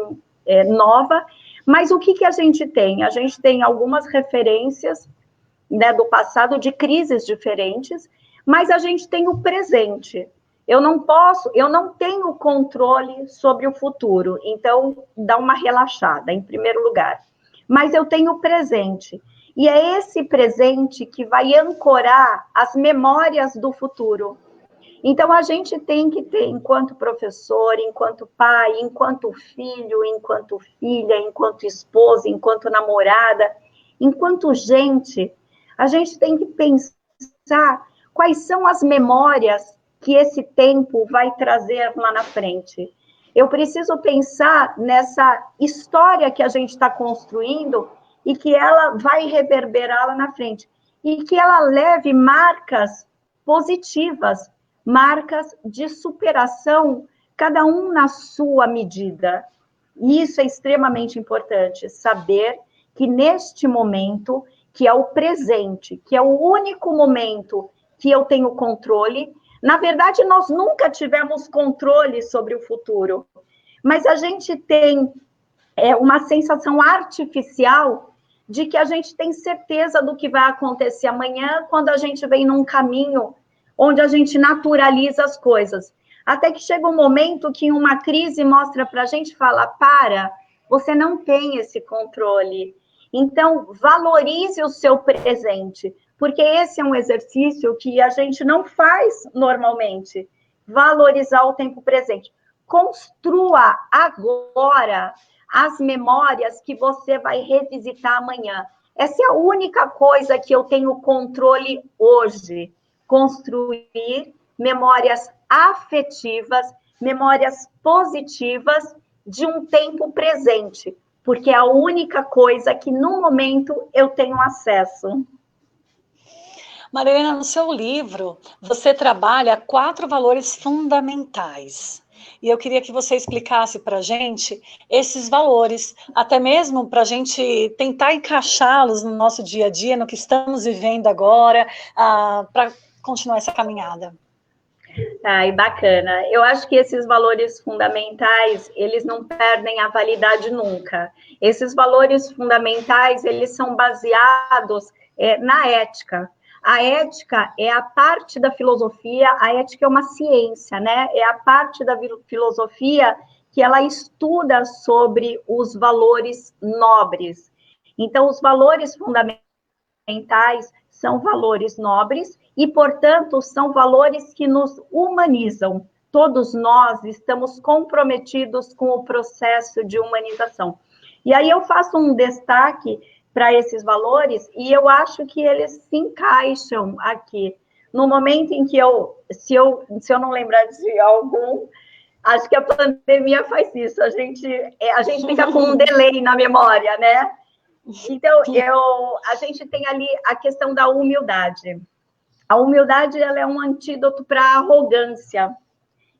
nova. Mas o que a gente tem? A gente tem algumas referências, né, do passado, de crises diferentes, mas a gente tem o presente. Eu não tenho controle sobre o futuro, então dá uma relaxada, em primeiro lugar. Mas eu tenho o presente, e é esse presente que vai ancorar as memórias do futuro. Então, a gente tem que ter, enquanto professor, enquanto pai, enquanto filho, enquanto filha, enquanto esposa, enquanto namorada, enquanto gente, a gente tem que pensar quais são as memórias que esse tempo vai trazer lá na frente. Eu preciso pensar nessa história que a gente está construindo e que ela vai reverberar lá na frente. E que ela leve marcas positivas, marcas de superação, cada um na sua medida. E isso é extremamente importante, saber que neste momento, que é o presente, que é o único momento que eu tenho controle. Na verdade, nós nunca tivemos controle sobre o futuro, mas a gente tem uma sensação artificial de que a gente tem certeza do que vai acontecer amanhã quando a gente vem num caminho onde a gente naturaliza as coisas. Até que chega um momento que uma crise mostra para a gente e fala, você não tem esse controle. Então, valorize o seu presente, porque esse é um exercício que a gente não faz normalmente. Valorizar o tempo presente. Construa agora as memórias que você vai revisitar amanhã. Essa é a única coisa que eu tenho controle hoje. Construir memórias afetivas, memórias positivas de um tempo presente, porque é a única coisa que, no momento, eu tenho acesso. Marilena, no seu livro, você trabalha 4 valores fundamentais. E eu queria que você explicasse para a gente esses valores, até mesmo para a gente tentar encaixá-los no nosso dia a dia, no que estamos vivendo agora, para continuar essa caminhada. Ai, bacana. Eu acho que esses valores fundamentais, eles não perdem a validade nunca. Esses valores fundamentais, eles são baseados na ética. A ética é a parte da filosofia, a ética é uma ciência, né? É a parte da filosofia que ela estuda sobre os valores nobres. Então, os valores fundamentais são valores nobres e, portanto, são valores que nos humanizam. Todos nós estamos comprometidos com o processo de humanização. E aí eu faço um destaque para esses valores, e eu acho que eles se encaixam aqui. No momento em que se eu não lembrar de algum, acho que a pandemia faz isso, a gente fica com um delay na memória, né? Então, a gente tem ali a questão da humildade. A humildade, ela é um antídoto para a arrogância.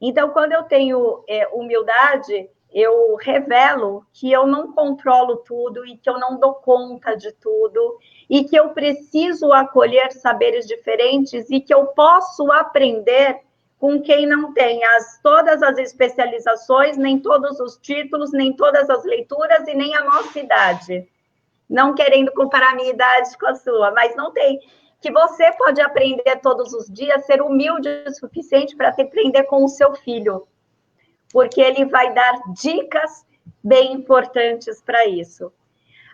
Então, quando eu tenho humildade, eu revelo que eu não controlo tudo e que eu não dou conta de tudo e que eu preciso acolher saberes diferentes e que eu posso aprender com quem não tem todas as especializações, nem todos os títulos, nem todas as leituras e nem a nossa idade. Não querendo comparar a minha idade com a sua, mas não tem. Que você pode aprender todos os dias, ser humilde o suficiente para aprender com o seu filho, porque ele vai dar dicas bem importantes para isso.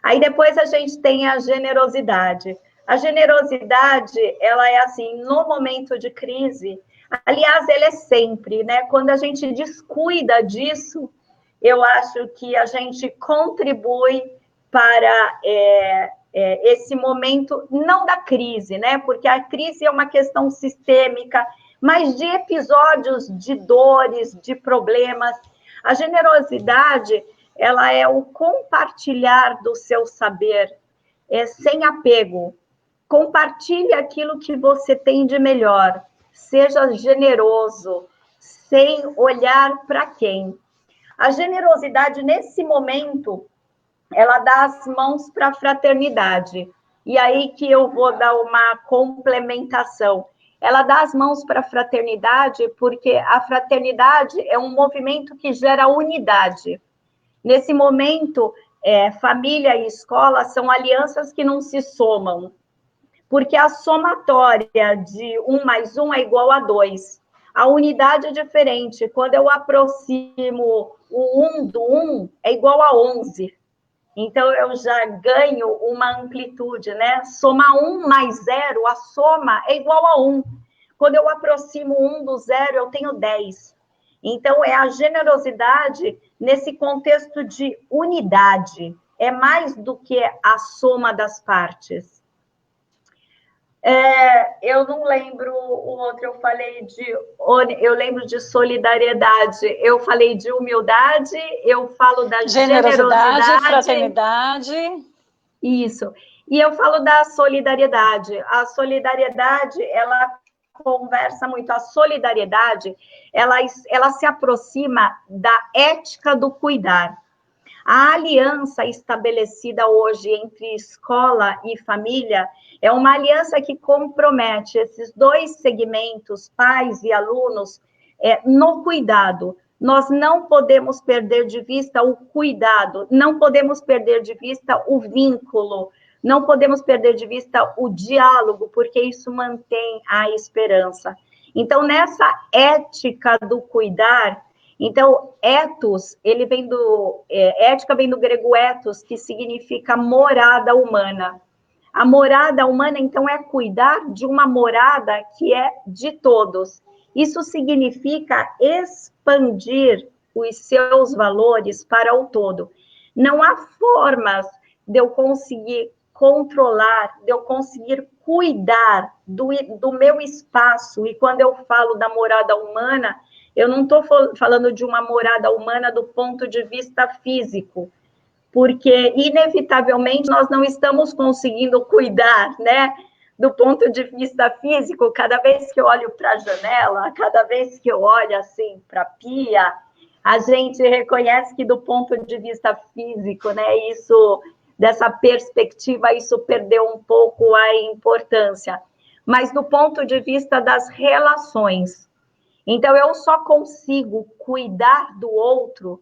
Aí depois a gente tem a generosidade. A generosidade, ela é assim, no momento de crise, aliás, ela é sempre, né? Quando a gente descuida disso, eu acho que a gente contribui para esse momento, não da crise, né? Porque a crise é uma questão sistêmica, mas de episódios de dores, de problemas. A generosidade, ela é o compartilhar do seu saber, sem apego. Compartilhe aquilo que você tem de melhor. Seja generoso, sem olhar para quem. A generosidade, nesse momento, ela dá as mãos para a fraternidade. E aí que eu vou dar uma complementação. Ela dá as mãos para a fraternidade porque a fraternidade é um movimento que gera unidade. Nesse momento, família e escola são alianças que não se somam, porque a somatória de 1 mais 1 é igual a 2. A unidade é diferente. Quando eu aproximo o 1 do 1, é igual a 11. Então, eu já ganho uma amplitude, né? Somar 1 mais 0, a soma é igual a 1. Quando eu aproximo 1 do 0, eu tenho 10. Então, é a generosidade nesse contexto de unidade. É mais do que a soma das partes. Eu não lembro o outro, eu lembro de solidariedade, eu falei de humildade, eu falo da generosidade, fraternidade. Isso. E eu falo da solidariedade. A solidariedade, ela conversa muito. A solidariedade, ela se aproxima da ética do cuidar. A aliança estabelecida hoje entre escola e família é uma aliança que compromete esses dois segmentos, pais e alunos, no cuidado. nós não podemos perder de vista o cuidado, não podemos perder de vista o vínculo, não podemos perder de vista o diálogo, porque isso mantém a esperança. Então, nessa ética do cuidar, então, ethos, ele vem ética vem do grego ethos, que significa morada humana. A morada humana, então, é cuidar de uma morada que é de todos. Isso significa expandir os seus valores para o todo. Não há formas de eu conseguir controlar, de eu conseguir cuidar do meu espaço. E quando eu falo da morada humana, eu não estou falando de uma morada humana do ponto de vista físico, porque, inevitavelmente, nós não estamos conseguindo cuidar, né, do ponto de vista físico. Cada vez que eu olho para a janela, cada vez que eu olho, assim, para a pia, a gente reconhece que, do ponto de vista físico, né, isso, dessa perspectiva, isso perdeu um pouco a importância. Mas, do ponto de vista das relações, então, eu só consigo cuidar do outro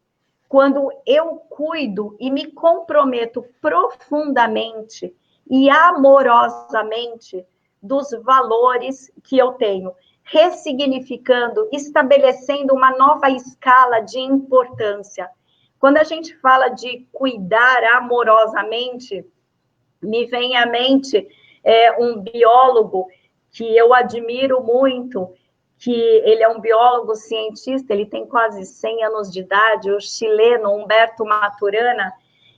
quando eu cuido e me comprometo profundamente e amorosamente dos valores que eu tenho, ressignificando, estabelecendo uma nova escala de importância. Quando a gente fala de cuidar amorosamente, me vem à mente um biólogo que eu admiro muito, que ele é um biólogo cientista, ele tem quase 100 anos de idade, o chileno Humberto Maturana,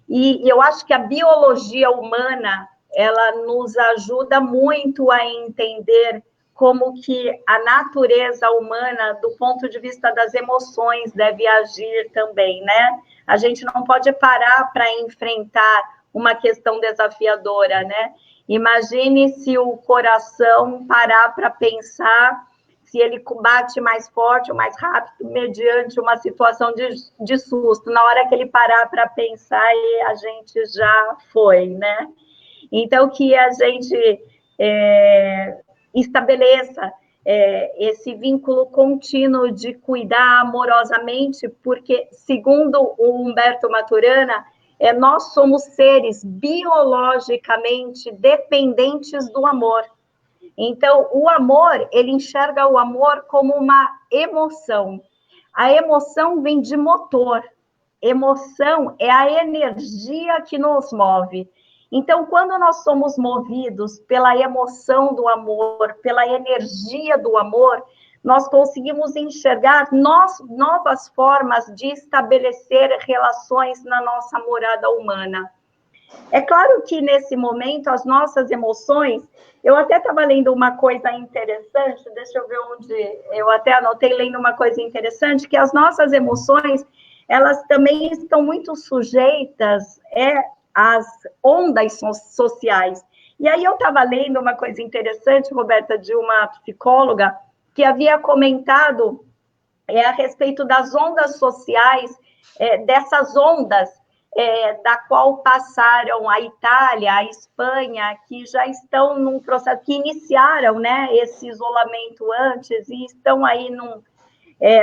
e eu acho que a biologia humana, ela nos ajuda muito a entender como que a natureza humana, do ponto de vista das emoções, deve agir também, né? A gente não pode parar para enfrentar uma questão desafiadora, né? Imagine se o coração parar para pensar se ele bate mais forte ou mais rápido mediante uma situação de susto. Na hora que ele parar para pensar, a gente já foi, né? Então, que a gente estabeleça esse vínculo contínuo de cuidar amorosamente, porque, segundo o Humberto Maturana, nós somos seres biologicamente dependentes do amor. Então, o amor, ele enxerga o amor como uma emoção. A emoção vem de motor. Emoção é a energia que nos move. Então, quando nós somos movidos pela emoção do amor, pela energia do amor, nós conseguimos enxergar novas formas de estabelecer relações na nossa morada humana. É claro que, nesse momento, as nossas emoções... Eu até estava lendo uma coisa interessante, deixa eu ver onde... Eu até anotei lendo uma coisa interessante, que as nossas emoções, elas também estão muito sujeitas às ondas sociais. E aí eu estava lendo uma coisa interessante, Roberta, de uma psicóloga, que havia comentado a respeito das ondas sociais, dessas ondas, da qual passaram a Itália, a Espanha, que já estão num processo, que iniciaram, né, esse isolamento antes e estão aí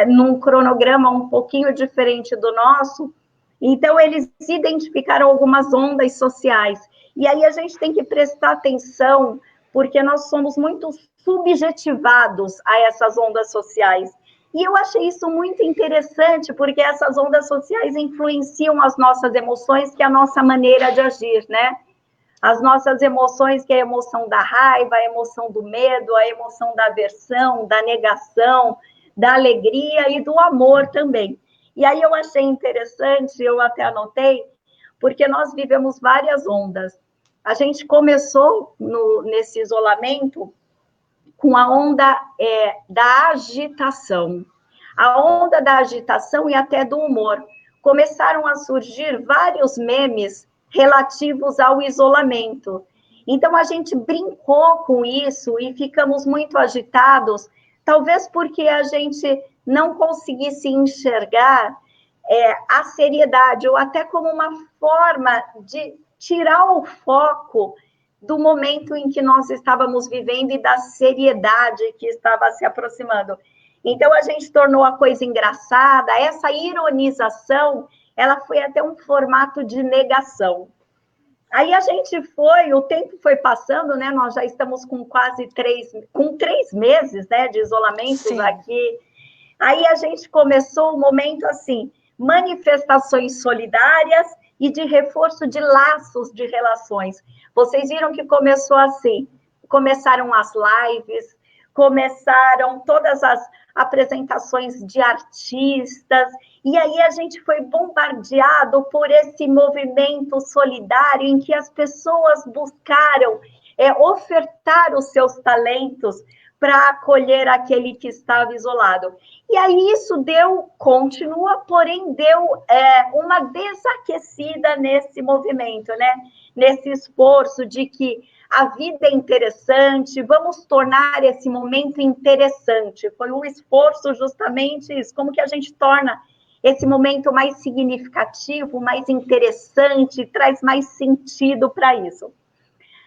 num cronograma um pouquinho diferente do nosso. Então, eles identificaram algumas ondas sociais. E aí a gente tem que prestar atenção, porque nós somos muito subjetivados a essas ondas sociais. E eu achei isso muito interessante, porque essas ondas sociais influenciam as nossas emoções, que é a nossa maneira de agir, né? As nossas emoções, que é a emoção da raiva, a emoção do medo, a emoção da aversão, da negação, da alegria e do amor também. E aí eu achei interessante, eu até anotei, porque nós vivemos várias ondas. A gente começou nesse isolamento com a onda da agitação. A onda da agitação e até do humor. Começaram a surgir vários memes relativos ao isolamento. Então, a gente brincou com isso e ficamos muito agitados, talvez porque a gente não conseguisse enxergar a seriedade, ou até como uma forma de tirar o foco do momento em que nós estávamos vivendo e da seriedade que estava se aproximando. Então, a gente tornou a coisa engraçada, essa ironização, ela foi até um formato de negação. Aí a gente foi, o tempo foi passando, né? Nós já estamos com quase 3 meses, né, de isolamento aqui. Aí a gente começou o momento assim, manifestações solidárias e de reforço de laços de relações. Vocês viram que começou assim, começaram as lives, começaram todas as apresentações de artistas, e aí a gente foi bombardeado por esse movimento solidário em que as pessoas buscaram ofertar os seus talentos para acolher aquele que estava isolado. E aí isso continua, porém deu uma desaquecida nesse movimento, né? Nesse esforço de que a vida é interessante, vamos tornar esse momento interessante. Foi um esforço justamente isso, como que a gente torna esse momento mais significativo, mais interessante, traz mais sentido para isso.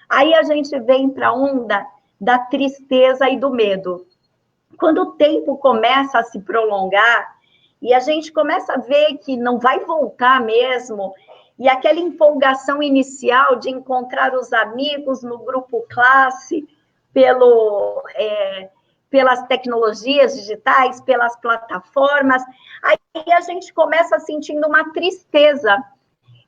Aí a gente vem para a onda da tristeza e do medo. Quando o tempo começa a se prolongar e a gente começa a ver que não vai voltar mesmo, e aquela empolgação inicial de encontrar os amigos no grupo classe, pelas tecnologias digitais, pelas plataformas, aí a gente começa sentindo uma tristeza,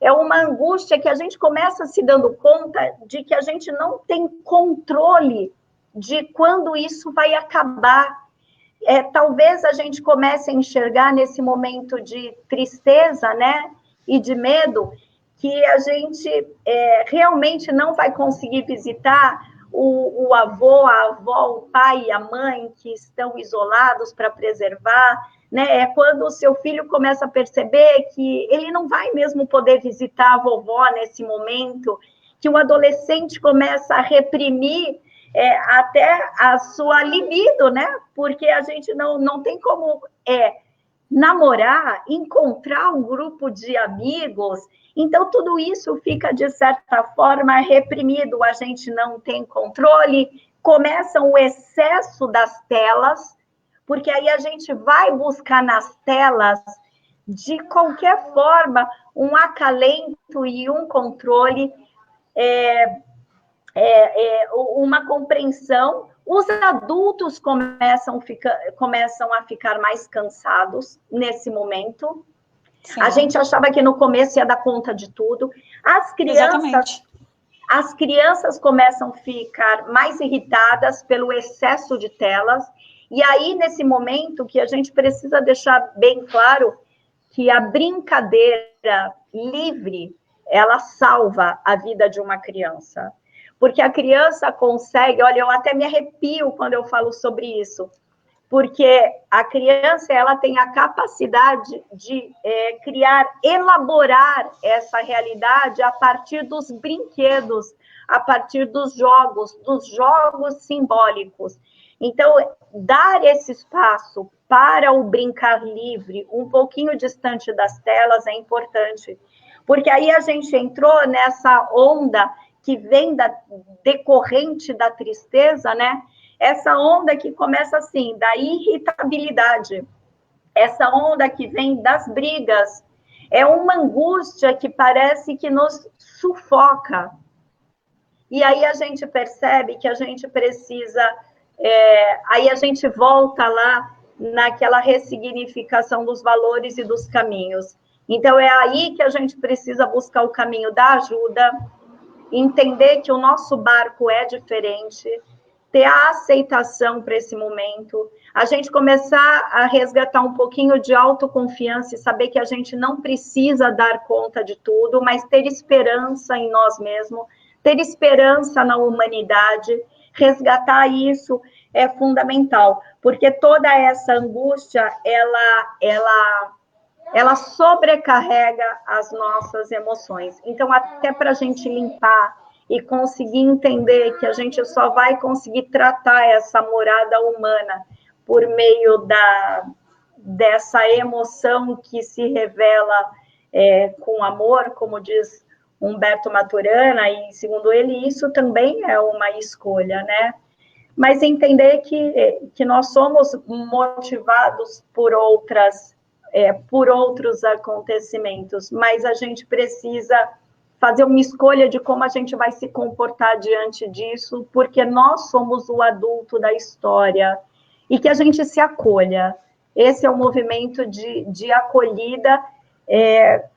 é uma angústia que a gente começa se dando conta de que a gente não tem controle de quando isso vai acabar. Talvez a gente comece a enxergar nesse momento de tristeza, né, e de medo, que a gente realmente não vai conseguir visitar o avô, a avó, o pai e a mãe que estão isolados para preservar, né? É quando o seu filho começa a perceber que ele não vai mesmo poder visitar a vovó nesse momento, que o adolescente começa a reprimir até a sua libido, né? Porque a gente não tem como namorar, encontrar um grupo de amigos. Então, tudo isso fica, de certa forma, reprimido, a gente não tem controle, começa o excesso das telas, porque aí a gente vai buscar nas telas, de qualquer forma, um acalento e um controle, uma compreensão. Os adultos começam a ficar mais cansados nesse momento. Sim. A gente achava que no começo ia dar conta de tudo. As crianças começam a ficar mais irritadas pelo excesso de telas. E aí, nesse momento, que a gente precisa deixar bem claro que a brincadeira livre, ela salva a vida de uma criança. Porque a criança consegue, olha, eu até me arrepio quando eu falo sobre isso, porque a criança, ela tem a capacidade de elaborar essa realidade a partir dos brinquedos, a partir dos jogos simbólicos. Então, dar esse espaço para o brincar livre, um pouquinho distante das telas, é importante, porque aí a gente entrou nessa onda que vem decorrente da tristeza, né? Essa onda que começa assim, da irritabilidade, essa onda que vem das brigas, é uma angústia que parece que nos sufoca. E aí a gente percebe que a gente precisa, aí a gente volta lá naquela ressignificação dos valores e dos caminhos. Então é aí que a gente precisa buscar o caminho da ajuda, entender que o nosso barco é diferente, ter a aceitação para esse momento, a gente começar a resgatar um pouquinho de autoconfiança e saber que a gente não precisa dar conta de tudo, mas ter esperança em nós mesmos, ter esperança na humanidade, resgatar isso é fundamental, porque toda essa angústia, ela sobrecarrega as nossas emoções. Então, até para a gente limpar e conseguir entender que a gente só vai conseguir tratar essa morada humana por meio dessa emoção que se revela com amor, como diz Humberto Maturana, e segundo ele, isso também é uma escolha, né? mas entender que nós somos motivados por outros acontecimentos, mas a gente precisa fazer uma escolha de como a gente vai se comportar diante disso, porque nós somos o adulto da história, e que a gente se acolha. Esse é um movimento de acolhida,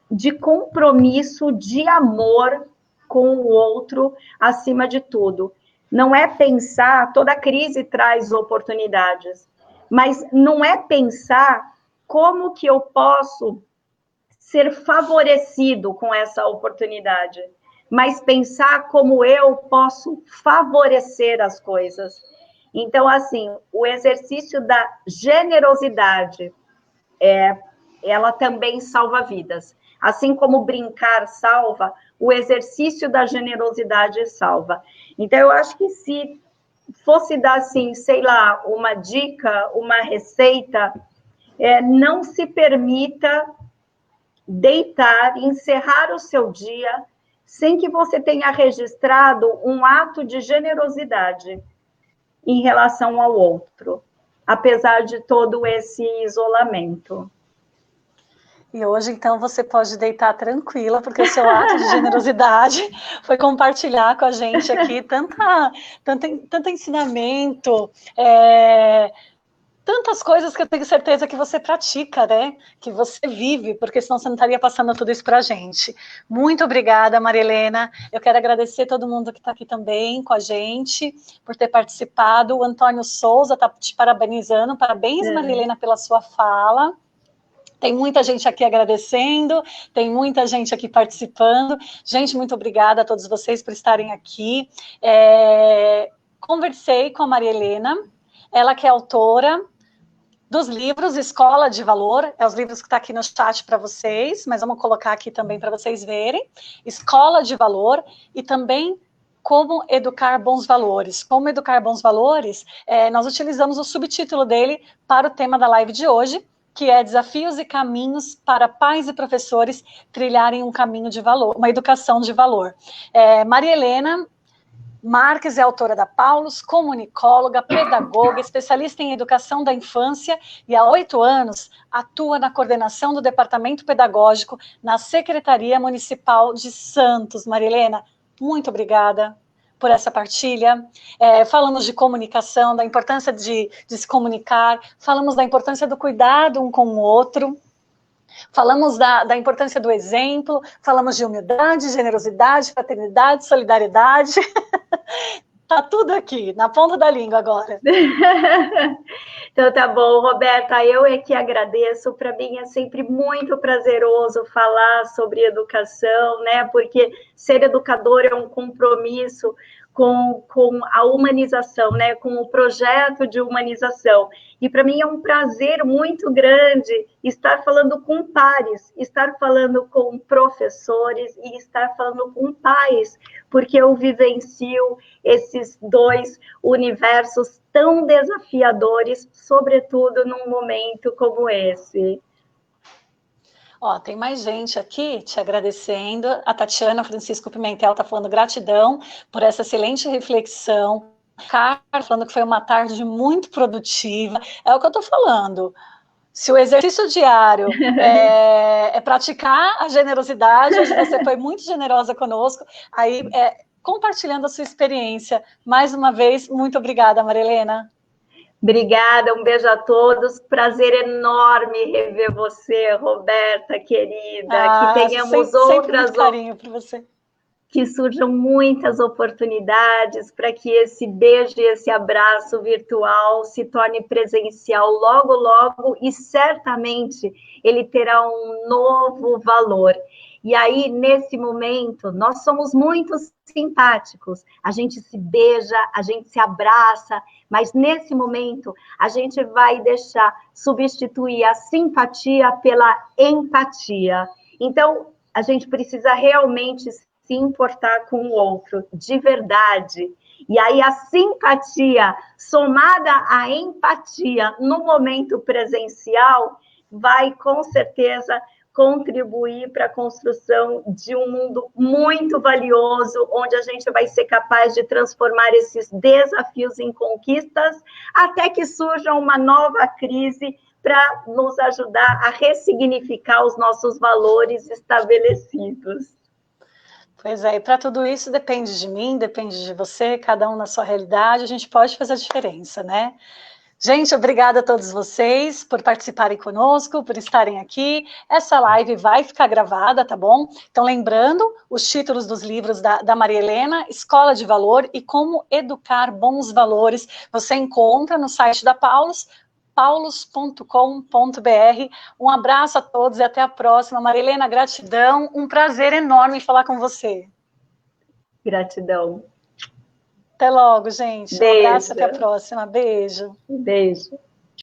de compromisso, de amor com o outro, acima de tudo. Não é pensar, toda crise traz oportunidades, mas não é pensar como que eu posso ser favorecido com essa oportunidade, mas pensar como eu posso favorecer as coisas. Então, assim, o exercício da generosidade, ela também salva vidas. Assim como brincar salva, o exercício da generosidade salva. Então, eu acho que se fosse dar, assim, sei lá, uma dica, uma receita, não se permita deitar, encerrar o seu dia, sem que você tenha registrado um ato de generosidade em relação ao outro, apesar de todo esse isolamento. E hoje, então, você pode deitar tranquila, porque o seu ato de generosidade foi compartilhar com a gente aqui tanto ensinamento, tantas coisas que eu tenho certeza que você pratica, né? Que você vive, porque senão você não estaria passando tudo isso para a gente. Muito obrigada, Maria Helena. Eu quero agradecer todo mundo que está aqui também com a gente, por ter participado. O Antônio Souza está te parabenizando. Parabéns, Maria Helena, pela sua fala. Tem muita gente aqui agradecendo, tem muita gente aqui participando. Gente, muito obrigada a todos vocês por estarem aqui. Conversei com a Maria Helena, ela que é autora dos livros Escola de Valor, os livros que está aqui no chat para vocês, mas vamos colocar aqui também para vocês verem. Escola de Valor e também Como Educar Bons Valores. Como Educar Bons Valores, nós utilizamos o subtítulo dele para o tema da live de hoje, que é Desafios e Caminhos para Pais e Professores Trilharem um Caminho de Valor, uma Educação de Valor. Maria Helena Marques é autora da Paulus, comunicóloga, pedagoga, especialista em educação da infância e há 8 anos atua na coordenação do departamento pedagógico na Secretaria Municipal de Santos. Maria Helena, muito obrigada por essa partilha. Falamos de comunicação, da importância de se comunicar, falamos da importância do cuidado um com o outro, falamos da importância do exemplo, falamos de humildade, generosidade, fraternidade, solidariedade. Tá tudo aqui, na ponta da língua agora. Então tá bom, Roberta, eu é que agradeço. Para mim é sempre muito prazeroso falar sobre educação, né? Porque ser educador é um compromisso com a humanização, né? Com o projeto de humanização. E para mim é um prazer muito grande estar falando com pares, estar falando com professores e estar falando com pais, porque eu vivencio esses dois universos tão desafiadores, sobretudo num momento como esse. Ó, tem mais gente aqui te agradecendo. A Tatiana Francisco Pimentel está falando gratidão por essa excelente reflexão. Carlos falando que foi uma tarde muito produtiva. É o que eu estou falando. Se o exercício diário é praticar a generosidade, hoje você foi muito generosa conosco, aí compartilhando a sua experiência. Mais uma vez, muito obrigada, Maria Helena. Obrigada, um beijo a todos. Prazer enorme rever você, Roberta, querida. Que tenhamos outras. Carinho por você. Que surjam muitas oportunidades para que esse beijo e esse abraço virtual se torne presencial logo, logo, e certamente ele terá um novo valor. E aí, nesse momento, nós somos muito simpáticos, a gente se beija, a gente se abraça, mas nesse momento a gente vai substituir a simpatia pela empatia. Então, a gente precisa realmente se importar com o outro, de verdade. E aí a simpatia, somada à empatia no momento presencial, vai, com certeza, contribuir para a construção de um mundo muito valioso, onde a gente vai ser capaz de transformar esses desafios em conquistas, até que surja uma nova crise para nos ajudar a ressignificar os nossos valores estabelecidos. Pois é, e para tudo isso depende de mim, depende de você, cada um na sua realidade, a gente pode fazer a diferença, né? Gente, obrigada a todos vocês por participarem conosco, por estarem aqui. Essa live vai ficar gravada, tá bom? Então, lembrando, os títulos dos livros da Maria Helena, Escola de Valor e Como Educar Bons Valores, você encontra no site da Paulus, paulus.com.br. Um abraço a todos e até a próxima. Maria Helena, gratidão, um prazer enorme falar com você. Gratidão. Até logo, gente. Beijo. Um abraço, até a próxima. Beijo. Beijo.